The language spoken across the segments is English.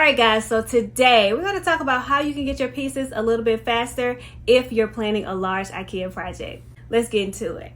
right, guys, so today we're going to talk about how you can get your pieces a little bit faster if you're planning a large IKEA project. Let's get into it.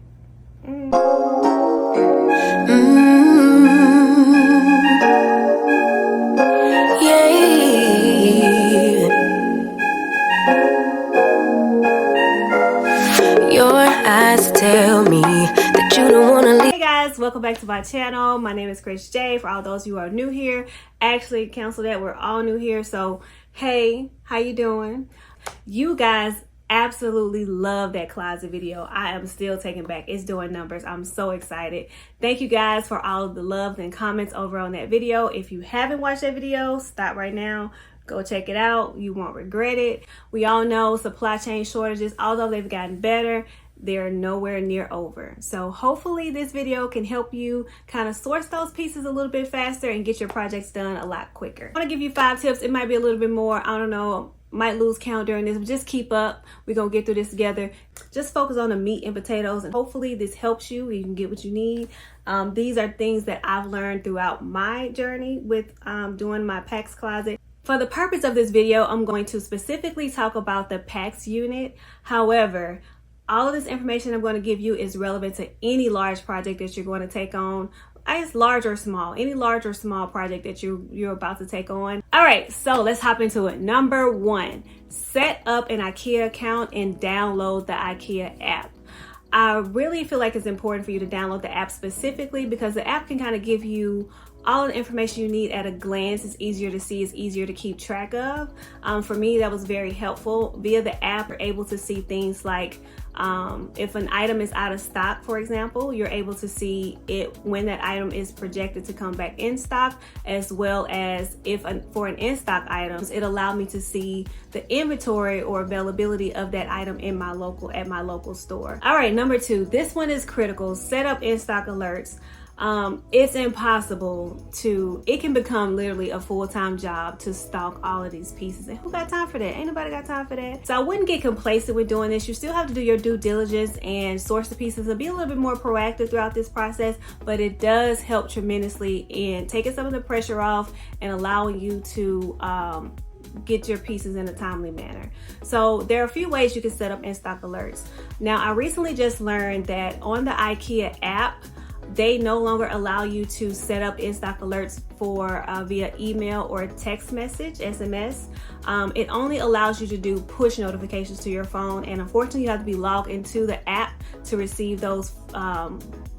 Your eyes tell me that you don't want to leave. Hey guys, welcome back to my channel. My name is Chris J. For all those who are new here, actually cancel that, we're all new here. So hey, how you doing? You guys absolutely love that closet video. I am still taken back. It's doing numbers. I'm so excited. Thank you guys for all of the love and comments over on that video. If you haven't watched that video, stop right now. Go check it out. You won't regret it. We all know supply chain shortages, although they've gotten better, they're nowhere near over. So hopefully this video can help you kind of source those pieces a little bit faster and get your projects done a lot quicker. I want to give you 5 tips. It might be a little bit more. I don't know. Might lose count during this, but just keep up. We're gonna get through this together. Just focus on the meat and potatoes, and hopefully this helps you. You can get what you need. These are things that I've learned throughout my journey with doing my Pax closet. For the purpose of this video, I'm going to specifically talk about the Pax unit. However, all of this information I'm going to give you is relevant to any large project that you're going to take on. I guess large or small, any large or small project that you're about to take on. All right, so let's hop into it. Number 1, set up an IKEA account and download the IKEA app. I really feel like it's important for you to download the app specifically because the app can kind of give you all the information you need at a glance. It's easier to see, it's easier to keep track of. For me, that was very helpful. Via the app, you're able to see things like if an item is out of stock, for example, you're able to see it when that item is projected to come back in stock, as well as if for an in-stock item, it allowed me to see the inventory or availability of that item at my local store. All right, number 2, this one is critical. Set up in-stock alerts. It's impossible it can become literally a full-time job to stock all of these pieces. And who got time for that? Ain't nobody got time for that. So I wouldn't get complacent with doing this. You still have to do your due diligence and source the pieces and be a little bit more proactive throughout this process, but it does help tremendously in taking some of the pressure off and allowing you to get your pieces in a timely manner. So there are a few ways you can set up in-stock alerts. Now, I recently just learned that on the IKEA app, they no longer allow you to set up in-stock alerts for via email or text message, SMS. It only allows you to do push notifications to your phone, and unfortunately you have to be logged into the app to receive those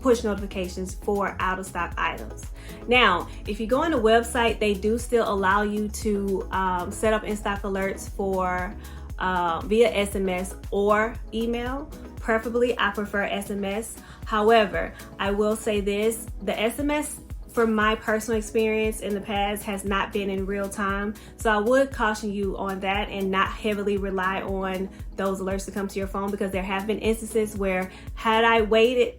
push notifications for out-of-stock items. Now, if you go on the website, they do still allow you to set up in-stock alerts for via SMS or email. Preferably, I prefer SMS. However, I will say this, the SMS from my personal experience in the past has not been in real time. So I would caution you on that and not heavily rely on those alerts to come to your phone, because there have been instances where had I waited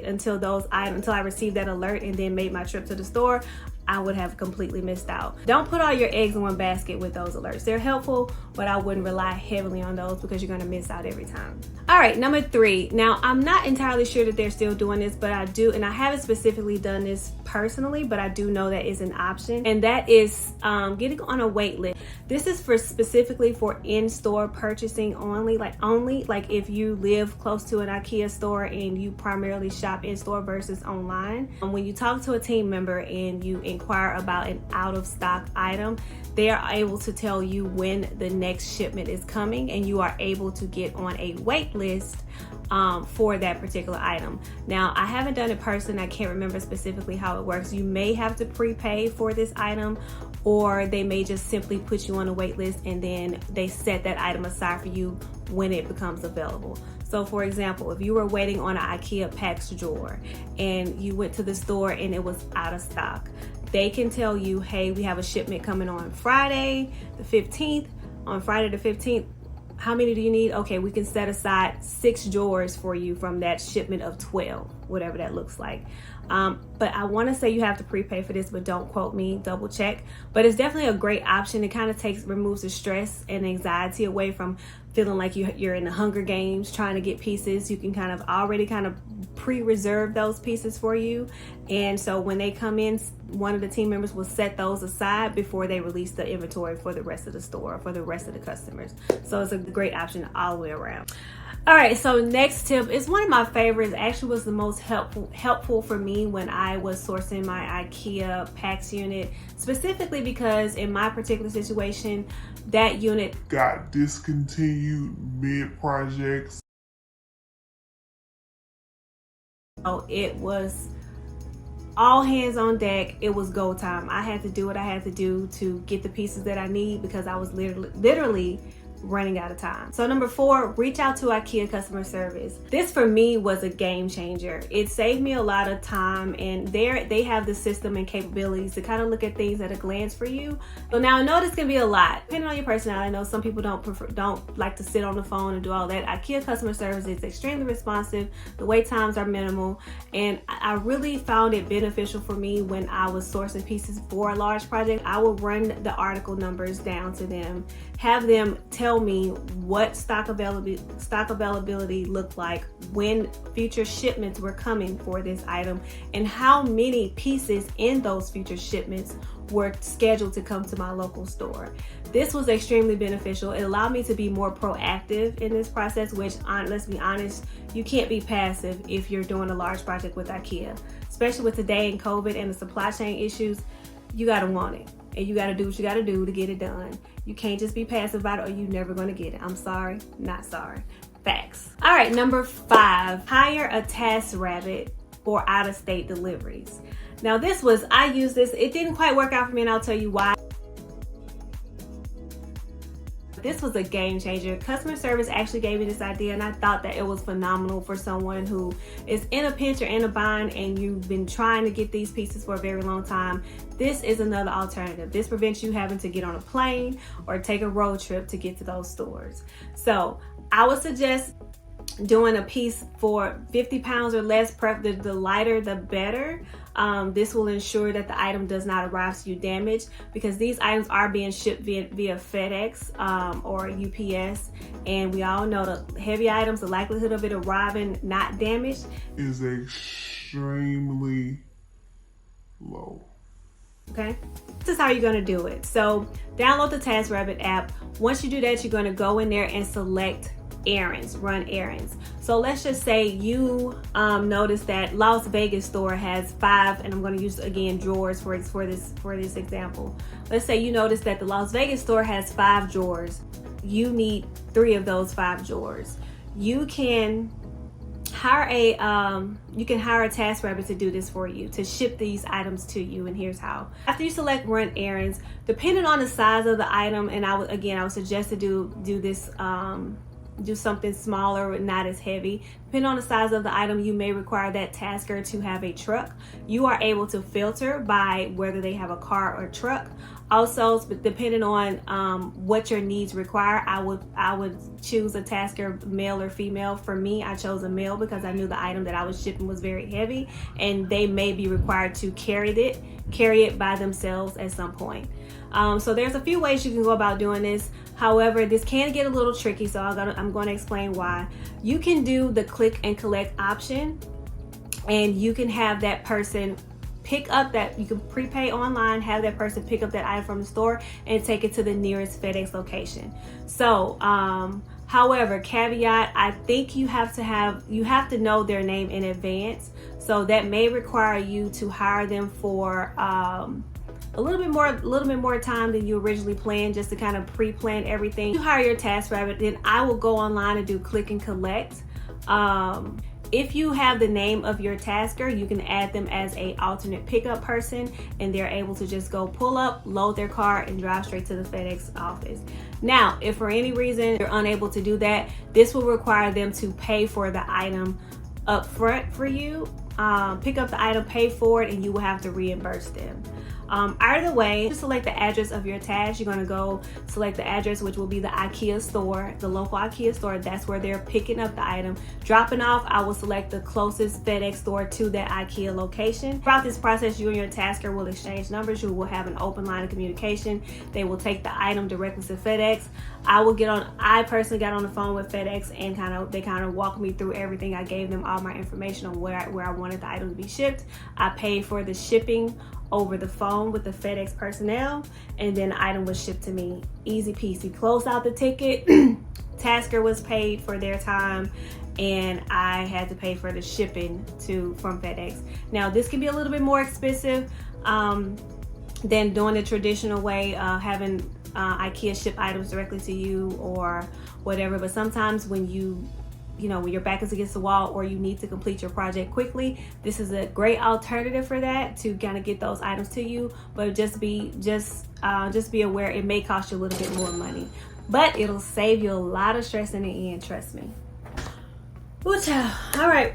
until I received that alert and then made my trip to the store, I would have completely missed out. Don't put all your eggs in one basket with those alerts. They're helpful, but I wouldn't rely heavily on those because you're gonna miss out every time. All right, number 3. Now, I'm not entirely sure that they're still doing this, but I do, and I haven't specifically done this personally, but I do know that is an option, and that is getting on a wait list. This is specifically for in-store purchasing only, like if you live close to an IKEA store and you primarily shop in-store versus online. When you talk to a team member and you inquire about an out-of-stock item, they are able to tell you when the next shipment is coming, and you are able to get on a wait list for that particular item. Now, I haven't done it personally. I can't remember specifically how it works. You may have to prepay for this item, or they may just simply put you on a wait list and then they set that item aside for you when it becomes available. So for example, if you were waiting on an IKEA Pax drawer and you went to the store and it was out of stock, they can tell you, hey, we have a shipment coming on Friday the 15th. On Friday the 15th, how many do you need? Okay, we can set aside 6 drawers for you from that shipment of 12, whatever that looks like. But I want to say you have to prepay for this, but don't quote me, double check. But it's definitely a great option. It kind of removes the stress and anxiety away from feeling like you're in the Hunger Games trying to get pieces. You can already pre-reserve those pieces for you. And so when they come in, one of the team members will set those aside before they release the inventory for the rest of the store, for the rest of the customers. So it's a great option all the way around. All right, so next tip is one of my favorites. Actually was the most helpful for me when I was sourcing my IKEA Pax unit, specifically because in my particular situation, that unit got discontinued mid-projects. So it was all hands on deck. It was go time. I had to do what I had to do to get the pieces that I need because I was literally running out of time. So number 4, reach out to IKEA customer service. This for me was a game changer. It saved me a lot of time, and they have the system and capabilities to kind of look at things at a glance for you. So now I know this can be a lot depending on your personality. I know some people don't like to sit on the phone and do all that. IKEA customer service is extremely responsive. The wait times are minimal, and I really found it beneficial for me when I was sourcing pieces for a large project. I would run the article numbers down to them, have them tell me what stock availability looked like, when future shipments were coming for this item, and how many pieces in those future shipments were scheduled to come to my local store. This was extremely beneficial. It allowed me to be more proactive in this process, which, let's be honest, you can't be passive if you're doing a large project with IKEA, especially with today and COVID and the supply chain issues. You gotta want it, and you gotta do what you gotta do to get it done. You can't just be passive about it or you're never gonna get it. I'm sorry, not sorry. Facts. All right, number 5, hire a TaskRabbit for out-of-state deliveries. Now I used this, it didn't quite work out for me, and I'll tell you why. This was a game changer. Customer service actually gave me this idea, and I thought that it was phenomenal for someone who is in a pinch or in a bind and you've been trying to get these pieces for a very long time. This is another alternative. This prevents you having to get on a plane or take a road trip to get to those stores. So I would suggest doing a piece for 50 pounds or less. The lighter the better. This will ensure that the item does not arrive to you damaged, because these items are being shipped via FedEx or UPS, and we all know the heavy items, the likelihood of it arriving not damaged is extremely low. Okay, this is how you're gonna do it. So download the TaskRabbit app. Once you do that, you're gonna go in there and select errands, run errands. So let's just say you notice that Las Vegas store has 5, and I'm going to use again drawers for this example. Let's say you notice that the Las Vegas store has 5 drawers. You need 3 of those 5 drawers. You can hire a TaskRabbit to do this for you, to ship these items to you, and here's how. After you select run errands, depending on the size of the item, and I would suggest to do this do something smaller, not as heavy. Depending on the size of the item, you may require that tasker to have a truck. You are able to filter by whether they have a car or truck. Also, depending on what your needs require, I would choose a tasker, male or female. For me, I chose a male because I knew the item that I was shipping was very heavy, and they may be required to carry it by themselves at some point. So there's a few ways you can go about doing this. However, this can get a little tricky, so I'm going to explain why. You can do the click and collect option, and you can have that person pick up you can prepay online, have that person pick up that item from the store and take it to the nearest FedEx location. So, however, caveat, I think you have to know their name in advance. So that may require you to hire them for a little bit more time than you originally planned, just to kind of pre-plan everything. You hire your TaskRabbit, then I will go online and do click and collect. If you have the name of your tasker, you can add them as a alternate pickup person, and they're able to just go pull up, load their car, and drive straight to the FedEx office. Now, if for any reason you're unable to do that, this will require them to pay for the item up front for you. Pick up the item, pay for it, and you will have to reimburse them. Either way, just select the address of your task. You're going to go select the address, which will be the IKEA store, the local IKEA store. That's where they're picking up the item. Dropping off, I will select the closest FedEx store to that IKEA location. Throughout this process, you and your tasker will exchange numbers. You will have an open line of communication. They will take the item directly to FedEx. I personally got on the phone with FedEx and they kind of walked me through everything. I gave them all my information on where I wanted the item to be shipped. I paid for the shipping over the phone with the FedEx personnel, and then the item was shipped to me. Easy peasy. Closed out the ticket. Tasker was paid for their time, and I had to pay for the shipping from FedEx. Now this can be a little bit more expensive than doing the traditional way of having IKEA ship items directly to you or whatever, but sometimes when when your back is against the wall or you need to complete your project quickly, this is a great alternative for that, to kind of get those items to you. But just be aware it may cost you a little bit more money, but it'll save you a lot of stress in the end, trust me. All right,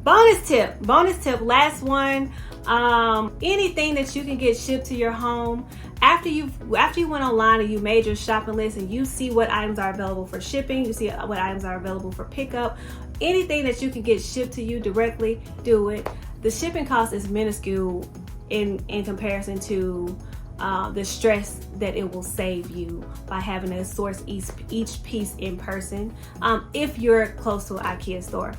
bonus tip, last one. Anything that you can get shipped to your home after you went online and you made your shopping list and you see what items are available for shipping, you see what items are available for pickup, anything that you can get shipped to you directly, do it. The shipping cost is minuscule in comparison to the stress that it will save you by having to source each piece in person. If you're close to an IKEA store,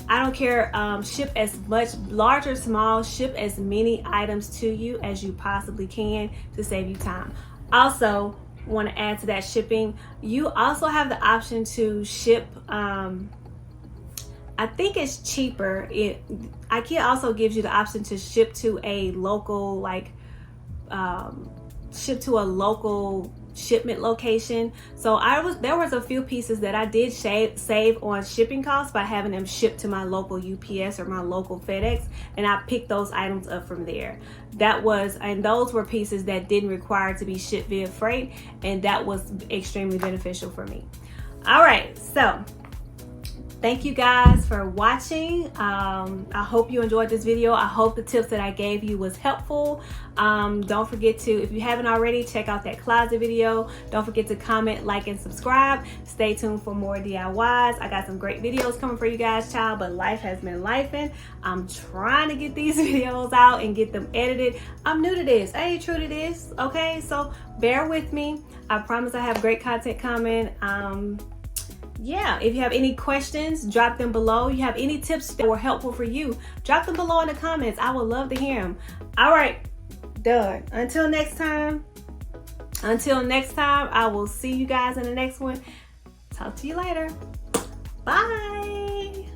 I don't care, ship as much, large or small, ship as many items to you as you possibly can to save you time. Also, want to add to that shipping, you also have the option to ship, I think it's cheaper. IKEA also gives you the option to ship to a local, shipment location. So there was a few pieces that I did save on shipping costs by having them shipped to my local UPS or my local FedEx, and I picked those items up from there. And those were pieces that didn't require to be shipped via freight, and that was extremely beneficial for me. All right, so thank you guys for watching. I hope you enjoyed this video. I hope the tips that I gave you was helpful. Don't forget to, if you haven't already, check out that closet video. Don't forget to comment, like, and subscribe. Stay tuned for more DIYs. I got some great videos coming for you guys, child, but life has been lifing. I'm trying to get these videos out and get them edited. I'm new to this. I ain't true to this, okay? So bear with me. I promise I have great content coming. Yeah, if you have any questions, drop them below. You have any tips that were helpful for you, drop them below in the comments. I would love to hear them. All right, done. Until next time, I will see you guys in the next one. Talk to you later. Bye.